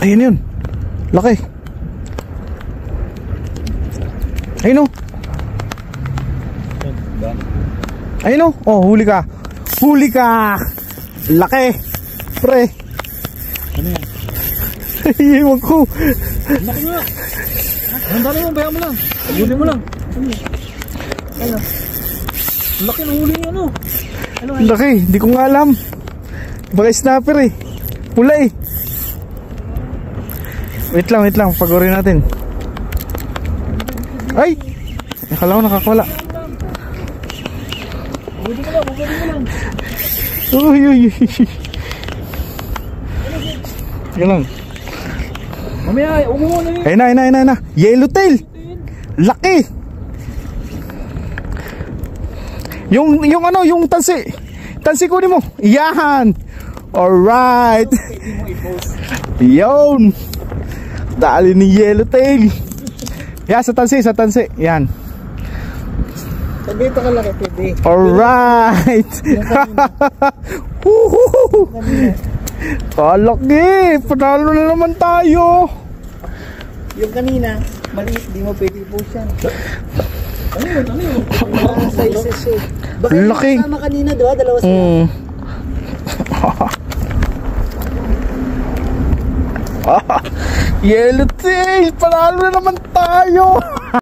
Ayun yun. Laki. Ayun o. Ayun o. Oh, huli ka. Huli ka. Laki. Pre. Ano yan? Iiwag ko. Laki nga. Ang dami mo, bayan mo lang. Huli mo lang. Ano? Laki ng huli ano? Ano? Laki. Di ko nga alam. Baka snapper eh. Hula eh. Wait lang. Pagorin natin. Ay! Nakala ko nakakawala. Huli mo lang. Uy. Yan lang. Mamaya, umuha na yun. Ayun na. Yellowtail. Laki. Yung ano, yung tansi. Tansi kunin mo. Yan. Alright. Yun. Dali ni Yellowtail. Yan, sa tansi. Yan. Dito ka laki, pwede. Alright. Kalaki. Panalo na naman tayo. Yung kanina, maliit, di mo pwede po siya. Ano yun? Sizes eh. Baka yung Laki. kasama kanina, diba? Dalawa sila. Yellowtail. Panalo na naman tayo.